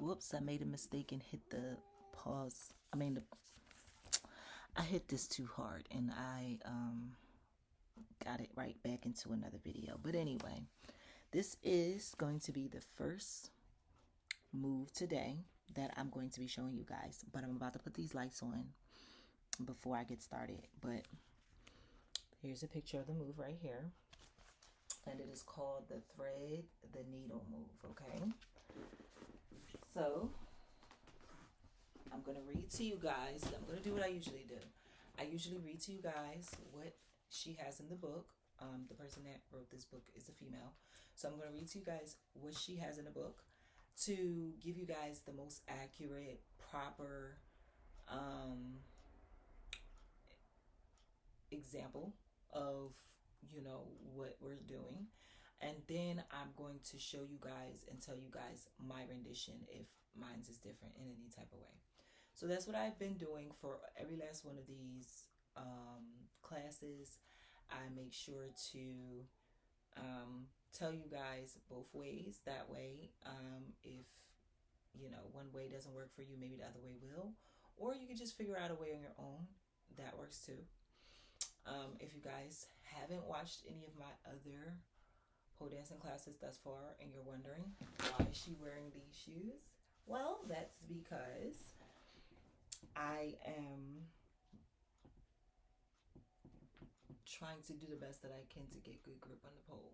Whoops, I made a mistake and hit the pause. I hit this too hard and I got it right back into another video. But anyway, this is going to be the first move today that I'm going to be showing you guys. But I'm about to put these lights on before I get started. But here's a picture of the move right here. And it is called the thread the needle move, okay? So I'm going to read to you guys. I'm going to do what I usually do. I usually read to you guys what she has in the book. The person that wrote this book is a female. So I'm going to read to you guys what she has in the book to give you guys the most accurate, proper example of, you know, what we're doing. And then I'm going to show you guys and tell you guys my rendition if mine's is different in any type of way. So that's what I've been doing for every last one of these classes. I make sure to tell you guys both ways. That way, if, you know, one way doesn't work for you, maybe the other way will. Or you can just figure out a way on your own. That works too. If you guys haven't watched any of my other pole dancing classes thus far and you're wondering why is she wearing these shoes, well, that's because I am trying to do the best that I can to get good grip on the pole.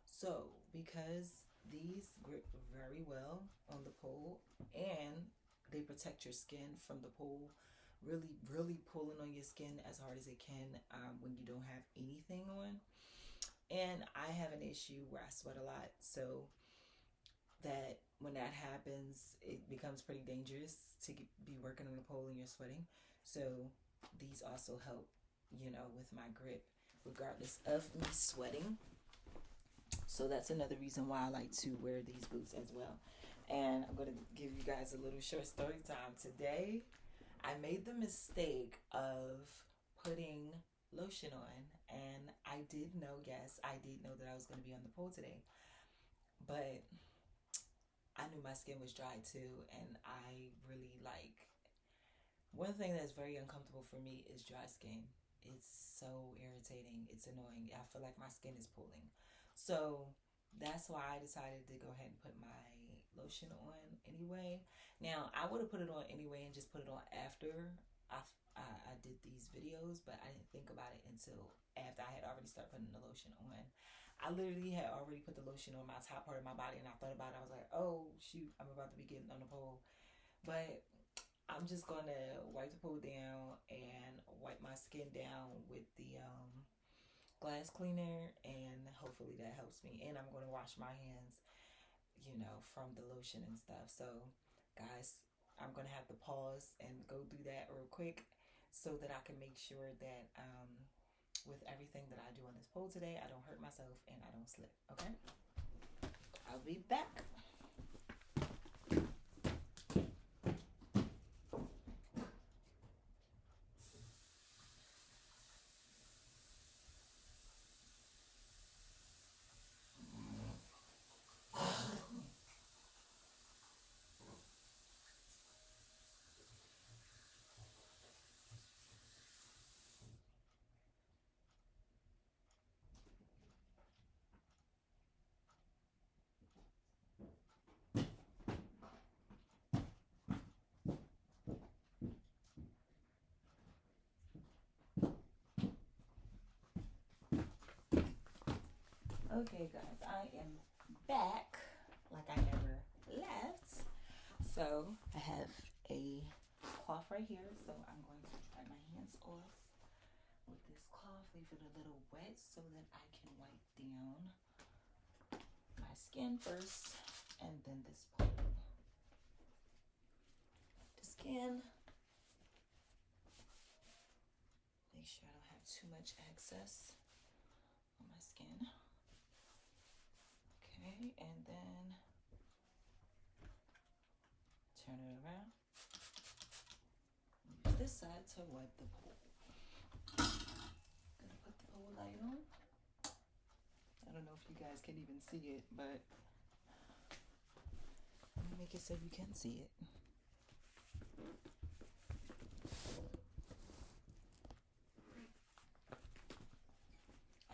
So because these grip very well on the pole and they protect your skin from the pole really pulling on your skin as hard as it can when you don't have anything on. And I have an issue where I sweat a lot, so that when that happens, it becomes pretty dangerous to be working on the pole and you're sweating. So these also help, you know, with my grip regardless of me sweating. So that's another reason why I like to wear these boots as well. And I'm going to give you guys a little short story time. Today, I made the mistake of putting lotion on, and I did know, yes, I did know that I was going to be on the pole today, but I knew my skin was dry too, and I really one thing that's very uncomfortable for me is dry skin. It's so irritating. It's annoying. I feel like my skin is pulling. So that's why I decided to go ahead and put my lotion on anyway. Now, I would have put it on anyway and just put it on after I did these videos, but I didn't think about it until after I had already started putting the lotion on. I literally had already put the lotion on my top part of my body, and I thought about it. I was like, oh, shoot, I'm about to be getting on the pole. But I'm just going to wipe the pole down and wipe my skin down with the glass cleaner, and hopefully that helps me. And I'm going to wash my hands, you know, from the lotion and stuff. So guys, I'm going to have to pause and go do that real quick so that I can make sure that with everything that I do on this pole today, I don't hurt myself and I don't slip. Okay, I'll be back. Okay guys, I am back like I never left. So I have a cloth right here, so I'm going to dry my hands off with this cloth, leave it a little wet so that I can wipe down my skin first and then this pole. The skin, make sure I don't have too much excess on my skin. Okay, and then turn it around. Use this side to wipe the pole. Gonna put the pole light on. I don't know if you guys can even see it, but I'm make it so you can see it.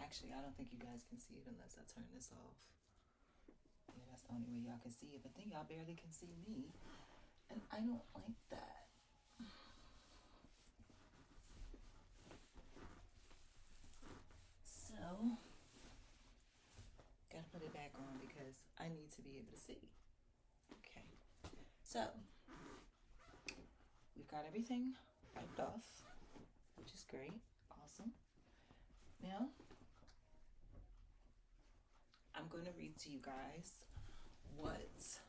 Actually, I don't think you guys can see it unless I turn this off. Yeah, that's the only way y'all can see it. But then y'all barely can see me. And I don't like that. So, gotta put it back on because I need to be able to see. Okay. So, we've got everything wiped off, which is great. Awesome. Now, I'm going to read to you guys what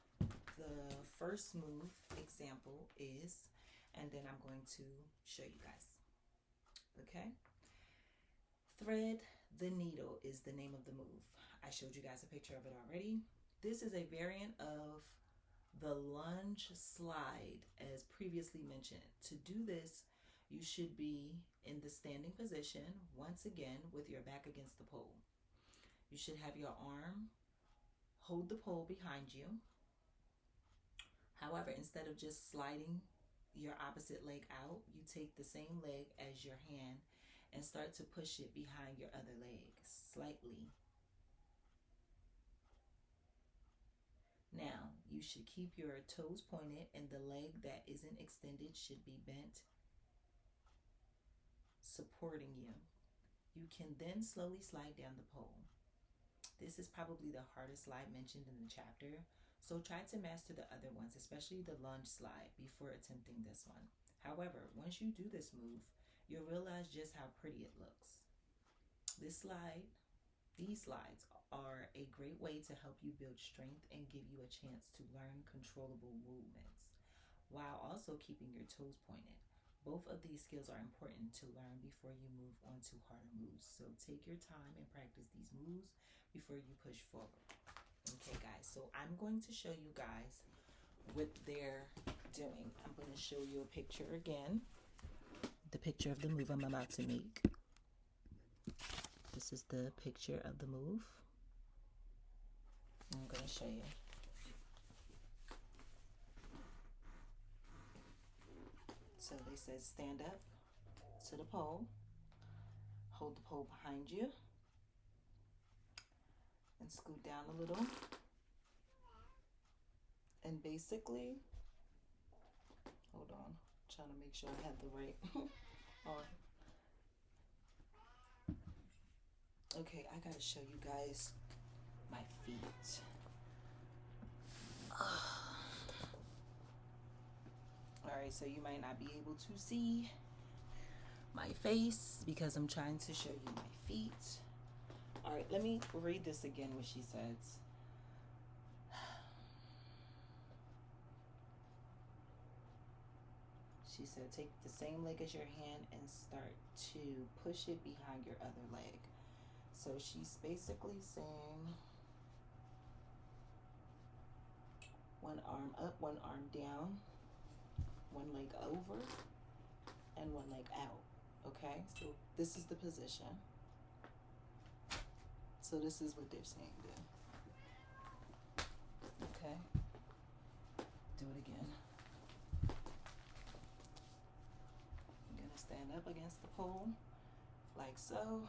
the first move example is, and then I'm going to show you guys. Okay? Thread the needle is the name of the move. I showed you guys a picture of it already. This is a variant of the lunge slide as previously mentioned. To do this, you should be in the standing position, once again, with your back against the pole. You should have your arm hold the pole behind you. However, instead of just sliding your opposite leg out, you take the same leg as your hand and start to push it behind your other leg slightly. Now, you should keep your toes pointed and the leg that isn't extended should be bent, supporting you. You can then slowly slide down the pole. This is probably the hardest slide mentioned in the chapter, so try to master the other ones, especially the lunge slide, before attempting this one. However, once you do this move, you'll realize just how pretty it looks. These slides are a great way to help you build strength and give you a chance to learn controllable movements, while also keeping your toes pointed. Both of these skills are important to learn before you move on to harder moves. So take your time and practice these moves before you push forward. Okay, guys, so I'm going to show you guys what they're doing. I'm going to show you a picture again. The picture of the move I'm about to make. This is the picture of the move. I'm going to show you. So they said stand up to the pole, hold the pole behind you, and scoot down a little. And basically, hold on, I'm trying to make sure I have the right on. Okay, I gotta show you guys my feet. Alright, so you might not be able to see my face because I'm trying to show you my feet. Alright, let me read this again, what she says. She said, take the same leg as your hand and start to push it behind your other leg. So she's basically saying one arm up, one arm down, one leg over, and one leg out. Okay, so this is the position. So this is what they're saying do. Okay, do it again. You're gonna stand up against the pole like so,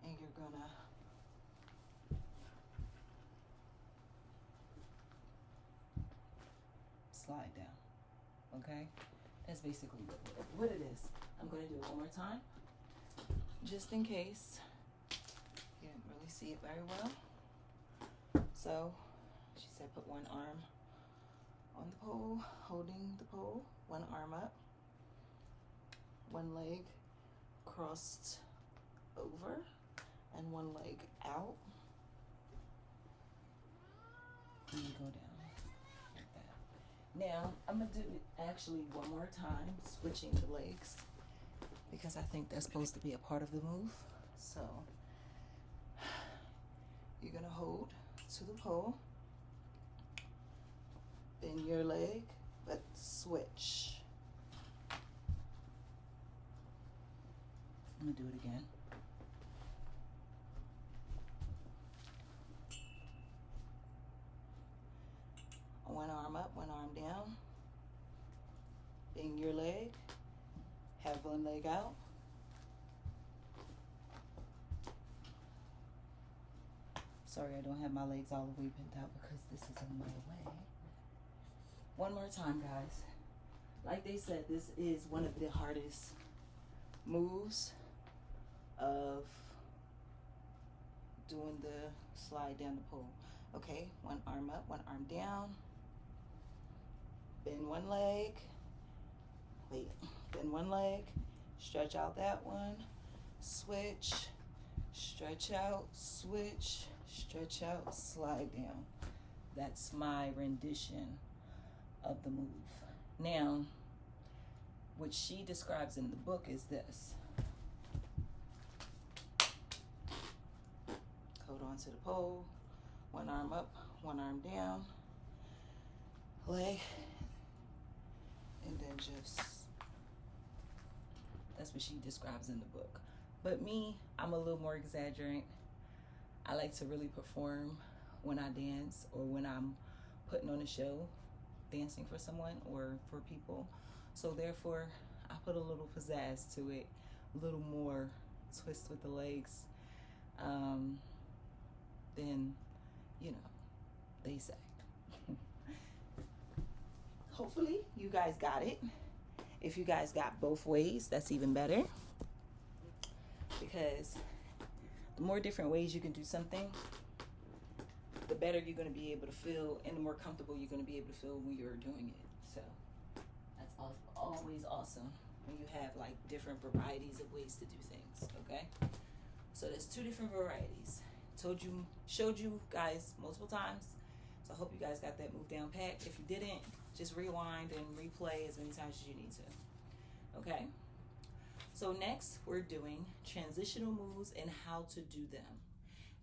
and you're gonna slide down. Okay, that's basically what it is. I'm gonna do it one more time, just in case you didn't really see it very well. So she said put one arm on the pole, holding the pole, one arm up, one leg crossed over, and one leg out. And you go down like that. Now, I'm going to do it actually one more time, switching the legs, because I think that's supposed to be a part of the move. So, you're going to hold to the pole, bend your leg, but switch. I'm going to do it again. arm up, one arm down. Bend your leg. Have one leg out. Sorry, I don't have my legs all the way bent out because this is in my way. One more time, guys. Like they said, this is one of the hardest moves of doing the slide down the pole. Okay, one arm up, one arm down. Bend one leg. Wait, bend one leg. Stretch out that one. Switch. Stretch out, switch, stretch out, slide down. That's my rendition of the move. Now, what she describes in the book is this. Hold on to the pole. One arm up, one arm down. Leg. And then just, that's what she describes in the book. But me, I'm a little more exaggerant. I like to really perform when I dance or when I'm putting on a show, dancing for someone or for people. So therefore, I put a little pizzazz to it, a little more twist with the legs than, you know, they say. Hopefully, you guys got it. If you guys got both ways, that's even better. Because the more different ways you can do something, the better you're going to be able to feel and the more comfortable you're going to be able to feel when you're doing it. So that's always awesome when you have like different varieties of ways to do things, okay? So there's two different varieties. Showed you guys multiple times. So I hope you guys got that move down pat. If you didn't, just rewind and replay as many times as you need to, okay? So next, we're doing transitional moves and how to do them.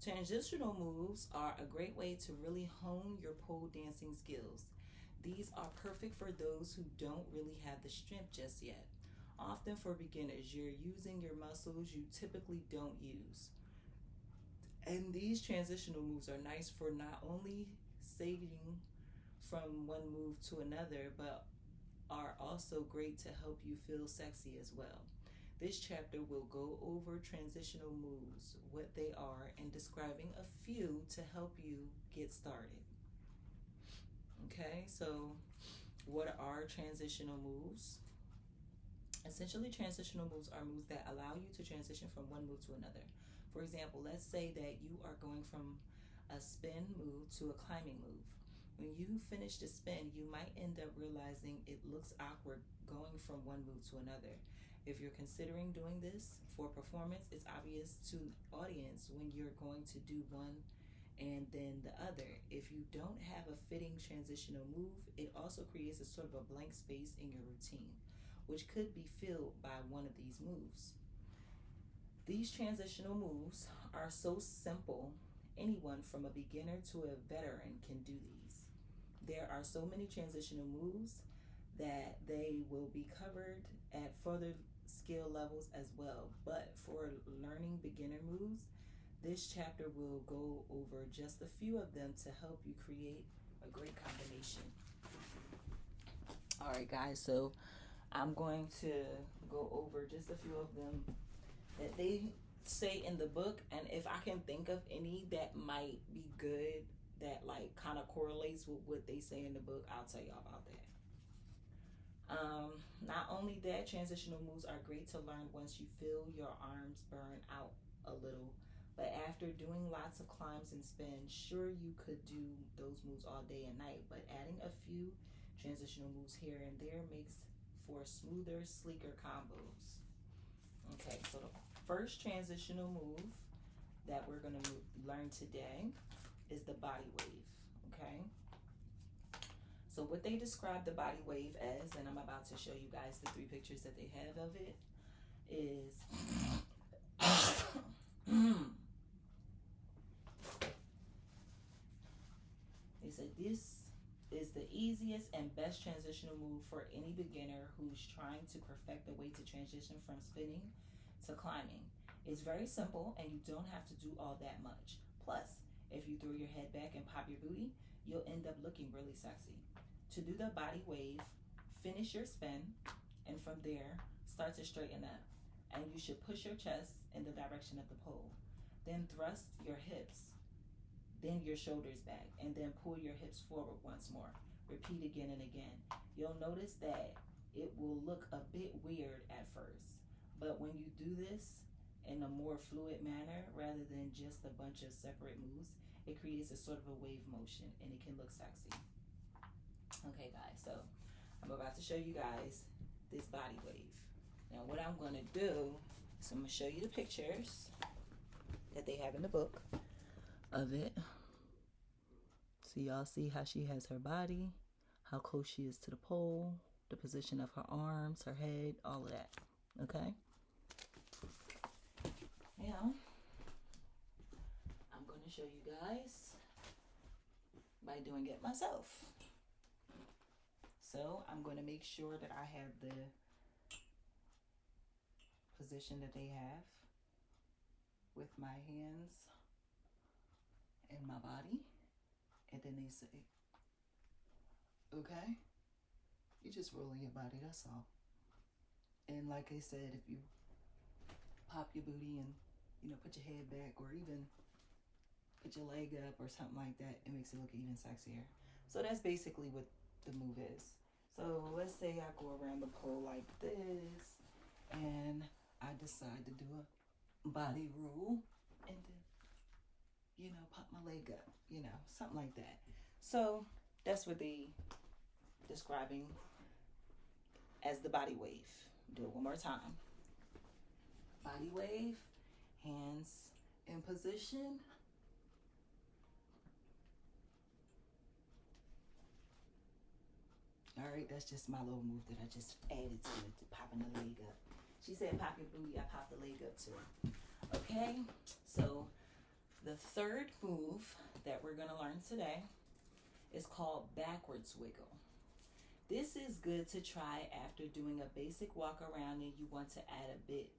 Transitional moves are a great way to really hone your pole dancing skills. These are perfect for those who don't really have the strength just yet. Often for beginners, you're using your muscles you typically don't use. And these transitional moves are nice for not only saving from one move to another, but are also great to help you feel sexy as well. This chapter will go over transitional moves, what they are, and describing a few to help you get started. Okay, so what are transitional moves? Essentially, transitional moves are moves that allow you to transition from one move to another. For example, let's say that you are going from a spin move to a climbing move. When you finish the spin, you might end up realizing it looks awkward going from one move to another. If you're considering doing this for performance, it's obvious to the audience when you're going to do one and then the other. If you don't have a fitting transitional move, it also creates a sort of a blank space in your routine, which could be filled by one of these moves. These transitional moves are so simple, anyone from a beginner to a veteran can do these. There are so many transitional moves that they will be covered at further skill levels as well. But for learning beginner moves, this chapter will go over just a few of them to help you create a great combination. All right, guys, so I'm going to go over just a few of them that they say in the book, and if I can think of any that might be good, that like kind of correlates with what they say in the book, I'll tell y'all about that. Not only that, transitional moves are great to learn once you feel your arms burn out a little, but after doing lots of climbs and spins, sure, you could do those moves all day and night, but adding a few transitional moves here and there makes for smoother, sleeker combos. Okay, so the first transitional move that we're going to learn today is the body wave, okay? So what they describe the body wave as, and I'm about to show you guys the 3 pictures that they have of it, is they said this is the easiest and best transitional move for any beginner who's trying to perfect the way to transition from spinning to climbing. It's very simple and you don't have to do all that much. Plus, if you throw your head back and pop your booty, you'll end up looking really sexy. To do the body wave, finish your spin, and from there, start to straighten up. And you should push your chest in the direction of the pole. Then thrust your hips, then your shoulders back, and then pull your hips forward once more. Repeat again and again. You'll notice that it will look a bit weird at first, but when you do this in a more fluid manner rather than just a bunch of separate moves, it creates a sort of a wave motion and it can look sexy. Okay guys, so I'm about to show you guys this body wave. Now what I'm going to do is I'm going to show you the pictures that they have in the book of it. So y'all see how she has her body, how close she is to the pole, the position of her arms, her head, all of that. Okay? Now, I'm going to show you guys by doing it myself. So I'm going to make sure that I have the position that they have with my hands and my body. And then they say, okay, you're just rolling your body, that's all. And like I said, if you pop your booty and, you know, put your head back or even put your leg up or something like that, it makes it look even sexier. So that's basically what the move is. So let's say I go around the pole like this and I decide to do a body roll and then, you know, pop my leg up, you know, something like that. So that's what they describing as the body wave. Do it one more time. Body wave, hands in position. All right, that's just my little move that I just added to it, to popping the leg up. She said pop your booty, I popped the leg up too. Okay, so the third move that we're gonna learn today is called backwards wiggle. This is good to try after doing a basic walk around and you want to add a bit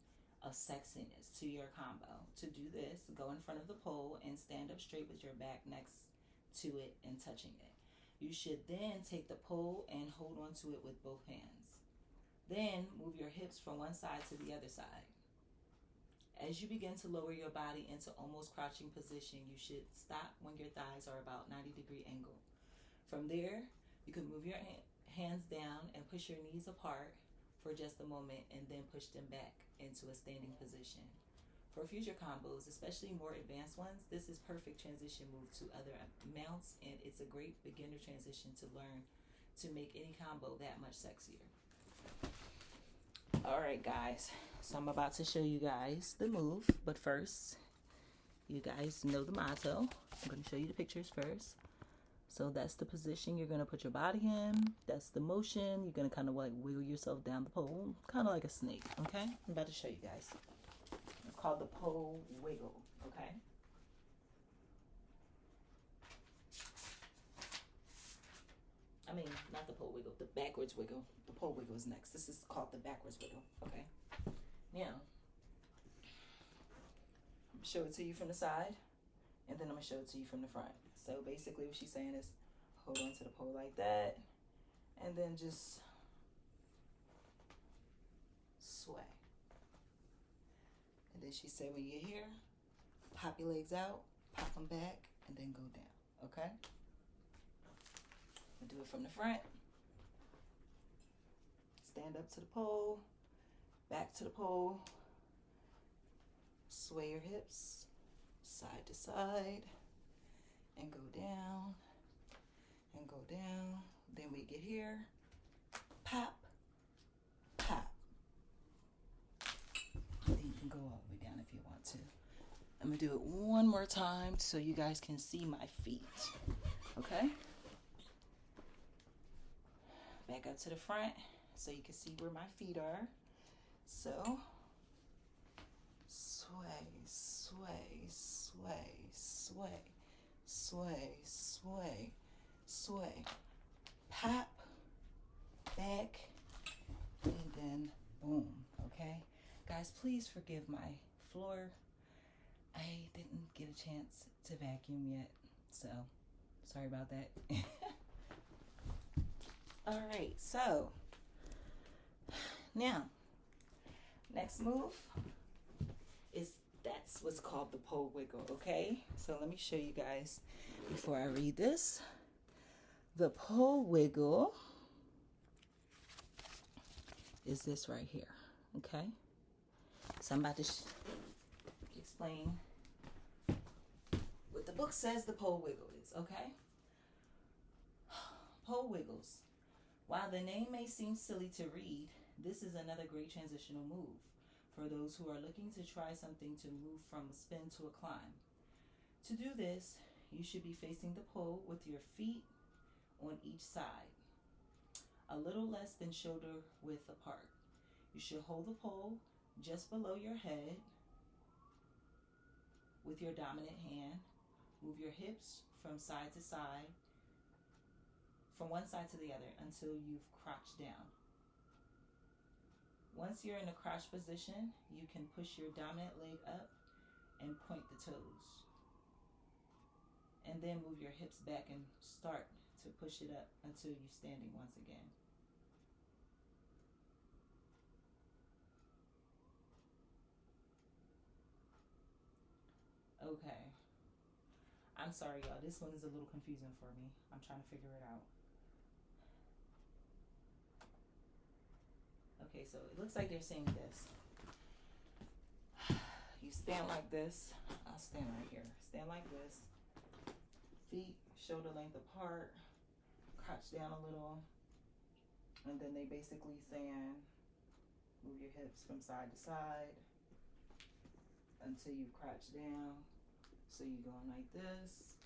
of sexiness to your combo. To do this, go in front of the pole and stand up straight with your back next to it and touching it. You should then take the pole and hold on to it with both hands. Then move your hips from one side to the other side. As you begin to lower your body into almost crouching position, you should stop when your thighs are about 90-degree angle. From there, you can move your hands down and push your knees apart for just a moment and then push them back into a standing position. For future combos, especially more advanced ones, this is perfect transition move to other mounts, and it's a great beginner transition to learn to make any combo that much sexier. All right, guys, so I'm about to show you guys the move, but first, you guys know the motto. I'm going to show you the pictures first. So that's the position you're going to put your body in. That's the motion. You're going to kind of like wiggle yourself down the pole, kind of like a snake, okay? I'm about to show you guys. It's called the pole wiggle, okay? I mean, not the pole wiggle, the backwards wiggle. The pole wiggle is next. This is called the backwards wiggle, okay? Now, I'm going to show it to you from the side, and then I'm going to show it to you from the front. So basically what she's saying is hold on to the pole like that, and then just sway. And then she said when you're here, pop your legs out, pop them back, and then go down, okay? I'll do it from the front. Stand up to the pole, back to the pole, sway your hips side to side, and go down, and go down. Then we get here, pop, pop. And then you can go all the way down if you want to. I'm gonna do it one more time so you guys can see my feet, okay? Back up to the front so you can see where my feet are. So, sway, sway, sway, sway, sway, sway, sway, pop, back, and then boom, okay? Guys, please forgive my floor. I didn't get a chance to vacuum yet, so sorry about that. All right, so now next move is that's what's called the pole wiggle. Okay, so let me show you guys before I read this. The pole wiggle is this right here. Okay, so I'm about to explain what the book says the pole wiggle is. Okay, pole wiggles. While the name may seem silly to read, this is another great transitional move for those who are looking to try something to move from a spin to a climb. To do this, you should be facing the pole with your feet on each side, a little less than shoulder width apart. You should hold the pole just below your head with your dominant hand. Move your hips from side to side, from one side to the other until you've crouched down. Once you're in a crouch position, you can push your dominant leg up and point the toes. And then move your hips back and start to push it up until you're standing once again. Okay. I'm sorry, y'all. This one is a little confusing for me. I'm trying to figure it out. Okay, so it looks like they're saying this. You stand like this. I'll stand right here. Stand like this. Feet shoulder length apart. Crouch down a little. And then they basically saying move your hips from side to side until you crouch down. So you're going like this.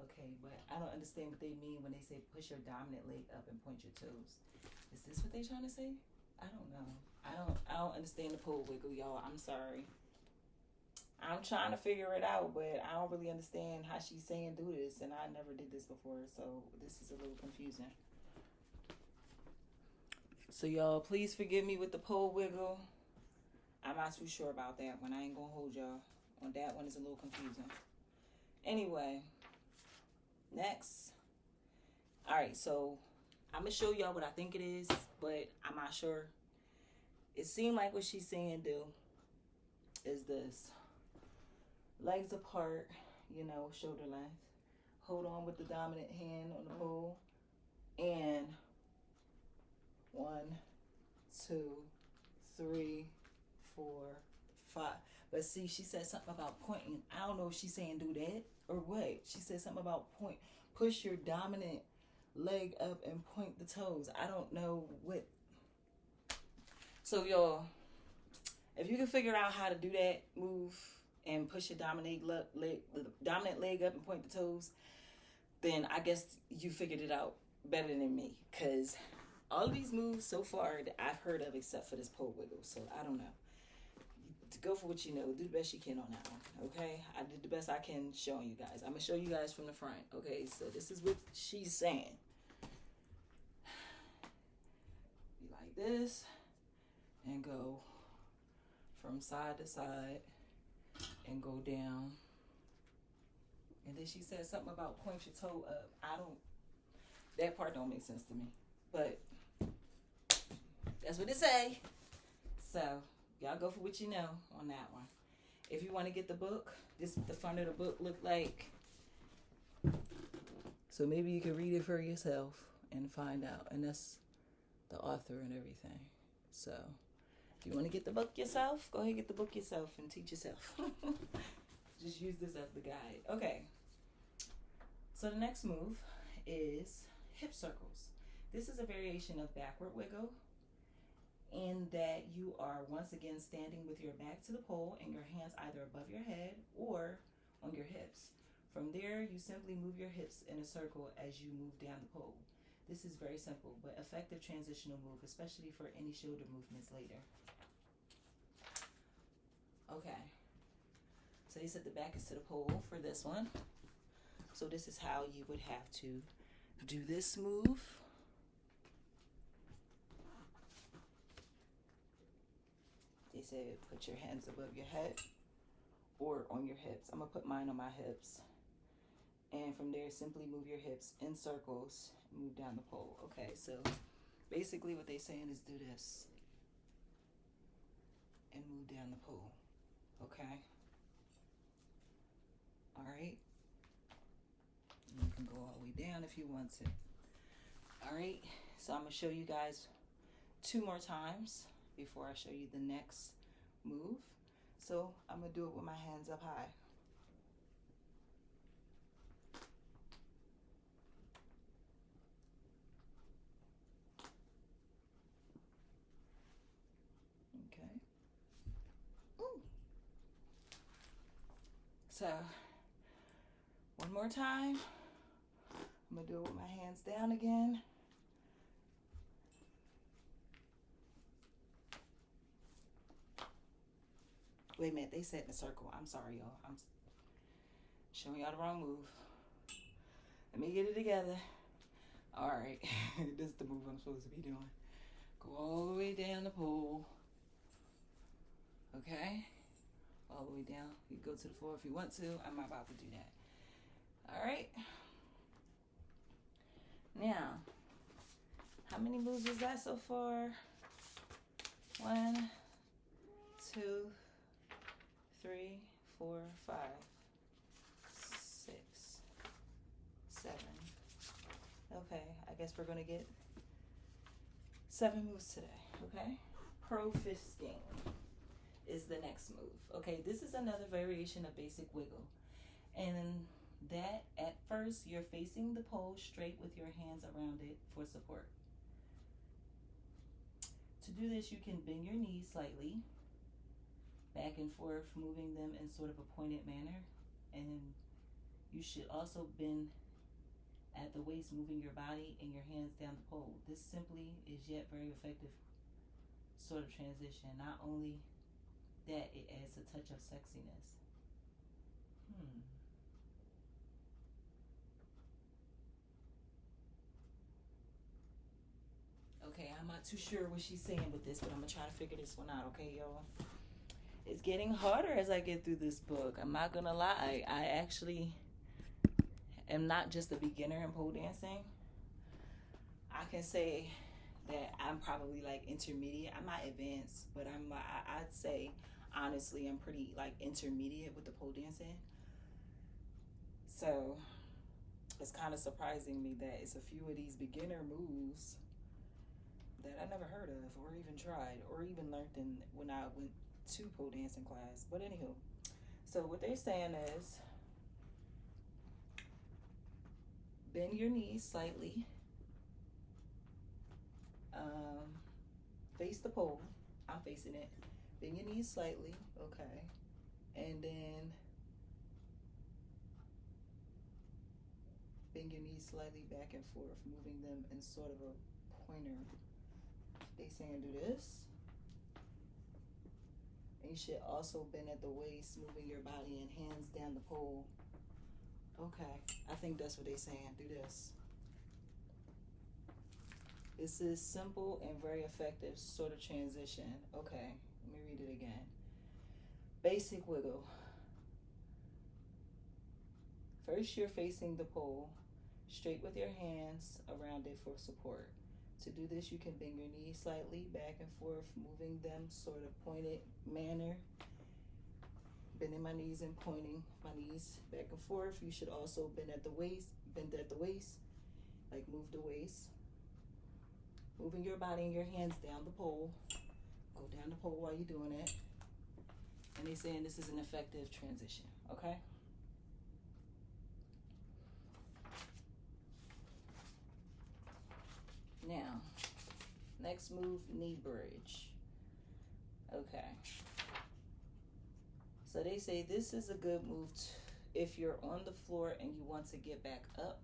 Okay, but I don't understand what they mean when they say push your dominant leg up and point your toes. Is this what they're trying to say? I don't know. I don't understand the pole wiggle, y'all. I'm sorry. I'm trying to figure it out, but I don't really understand how she's saying do this, and I never did this before, so this is a little confusing. So y'all, please forgive me with the pole wiggle. I'm not too sure about that one. I ain't gonna hold y'all on that one. Is a little confusing. Anyway, next. All right, so I'm gonna show y'all what I think it is, but I'm not sure. It seemed like what she's saying do is this: legs apart, shoulder length. Hold on with the dominant hand on the pole, and 1, 2, 3, 4, 5. But see, she said something about pointing. I don't know if she's saying do that or what. She said something about push your dominant leg up and point the toes. I don't know what. So y'all, if you can figure out how to do that move and push your dominant leg up and point the toes, then I guess you figured it out better than me, because all of these moves so far that I've heard of except for this pole wiggle. So I don't know. Go for what you know. Do the best you can on that one. Okay? I did the best I can showing you guys. I'm going to show you guys from the front. Okay? So this is what she's saying. Be like this. And go from side to side. And go down. And then she said something about point your toe up. That part don't make sense to me. But that's what it say. So y'all go for what you know on that one. If you want to get the book, this is the front of the book look like. So maybe you can read it for yourself and find out. And that's the author and everything. So if you want to get the book yourself, go ahead and get the book yourself and teach yourself. Just use this as the guide. Okay. So the next move is hip circles. This is a variation of backward wiggle, in that you are once again standing with your back to the pole and your hands either above your head or on your hips. From there, you simply move your hips in a circle as you move down the pole. This is very simple but effective transitional move, especially for any shoulder movements later. Okay, so you said the back is to the pole for this one. So this is how you would have to do this move. They said put your hands above your head or on your hips. I'm going to put mine on my hips. And from there, simply move your hips in circles, move down the pole. Okay, so basically what they're saying is do this and move down the pole. Okay? All right? You can go all the way down if you want to. All right? So I'm going to show you guys 2 more times before I show you the next move. So I'm going to do it with my hands up high. Okay. Ooh. So, one more time. I'm going to do it with my hands down again. Wait a minute, they said in a circle. I'm sorry, y'all. I'm showing y'all the wrong move. Let me get it together. All right, this is the move I'm supposed to be doing. Go all the way down the pole. Okay? All the way down. You can go to the floor if you want to. I'm not about to do that. All right? Now, how many moves is that so far? 1, 2, 3, 4, 5, 6, 7. Okay, I guess we're gonna get 7 moves today, okay? Pro fisting is the next move. Okay, this is another variation of basic wiggle. And that at first you're facing the pole straight with your hands around it for support. To do this, you can bend your knees slightly, back and forth, moving them in sort of a pointed manner. And you should also bend at the waist, moving your body and your hands down the pole. This simply is yet very effective sort of transition. Not only that, it adds a touch of sexiness. Okay, I'm not too sure what she's saying with this, but I'm gonna try to figure this one out, okay, y'all? It's getting harder as I get through this book. I'm not gonna lie. I actually am not just a beginner in pole dancing. I can say that I'm probably like intermediate. I'm not advanced, but I'd say honestly I'm pretty like intermediate with the pole dancing. So it's kind of surprising me that it's a few of these beginner moves that I never heard of or even tried or even learned when I went to pole dancing class. But anywho, so what they're saying is bend your knees slightly, face the pole. I'm facing it. Bend your knees slightly, okay, and then bend your knees slightly back and forth, moving them in sort of a pointer. They saying do this. And you should also bend at the waist, moving your body and hands down the pole. Okay, I think that's what they're saying. Do this. This is simple and very effective sort of transition. Okay, let me read it again. Basic wiggle. First, you're facing the pole straight with your hands around it for support. To do this, you can bend your knees slightly back and forth, moving them sort of pointed manner. Bending my knees and pointing my knees back and forth. You should also bend at the waist, like move the waist. Moving your body and your hands down the pole. Go down the pole while you're doing it. And they're saying this is an effective transition, okay? Now, next move, knee bridge. Okay. So they say this is a good move if you're on the floor and you want to get back up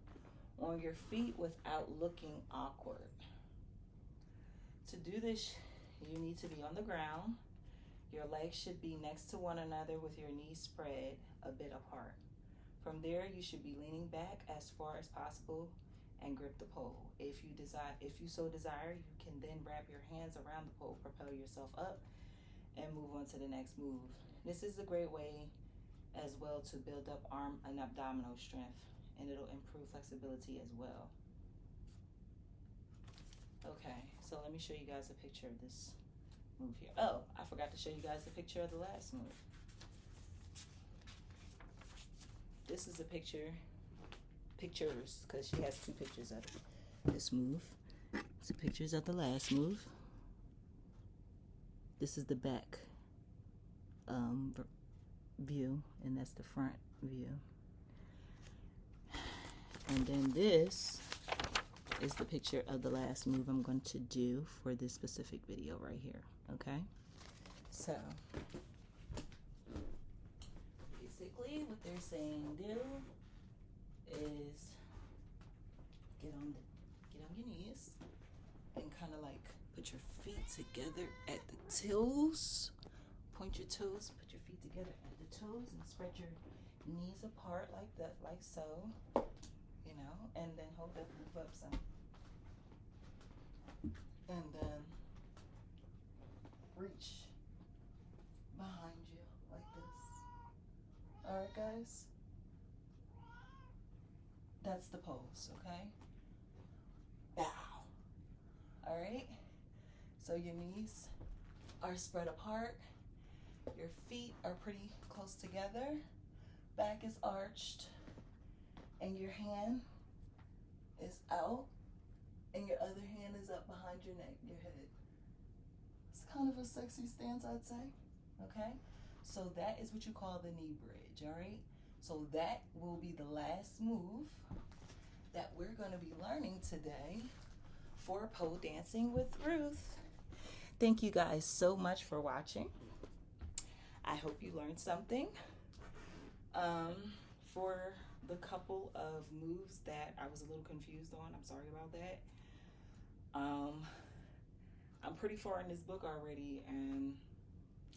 on your feet without looking awkward. To do this, you need to be on the ground. Your legs should be next to one another with your knees spread a bit apart. From there, you should be leaning back as far as possible and grip the pole. If you so desire, you can then wrap your hands around the pole, propel yourself up, and move on to the next move. This is a great way as well to build up arm and abdominal strength and it'll improve flexibility as well. Okay, so let me show you guys a picture of this move here. Oh, I forgot to show you guys a picture of the last move. This is a pictures, because she has two pictures of this move. It's the pictures of the last move. This is the back view, and that's the front view. And then this is the picture of the last move I'm going to do for this specific video right here. Okay, so basically what they're saying do is get on your knees and kind of like put your feet together at the toes. Point your toes, put your feet together at the toes, and spread your knees apart like that, like so. You know, and then hold up, move up some. And then reach behind you like this. Alright, guys? That's the pose, okay? Bow. Alright? So your knees are spread apart. Your feet are pretty close together. Back is arched. And your hand is out. And your other hand is up behind your neck, your head. It's kind of a sexy stance, I'd say. Okay? So that is what you call the knee bridge, alright? So that will be the last move that we're going to be learning today for pole dancing with Ruth. Thank you guys so much for watching. I hope you learned something. For the couple of moves that I was a little confused on, I'm sorry about that. I'm pretty far in this book already, and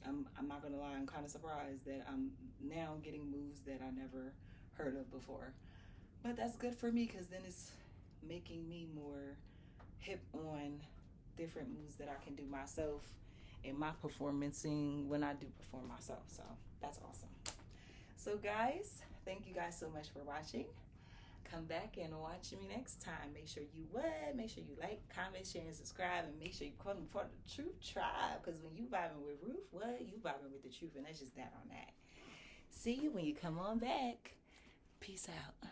I'm not gonna lie, I'm kind of surprised that I'm now getting moves that I never heard of before. But that's good for me, because then it's making me more hip on different moves that I can do myself in my performancing when I do perform myself. So that's awesome. So guys, thank you guys so much for watching. Come back and watch me next time. Make sure you like, comment, share, and subscribe, and make sure you become part of the Truth Tribe, because when you vibing with Ruth, you vibing with the truth, and that's just that on that. See you when you come on back. Peace out.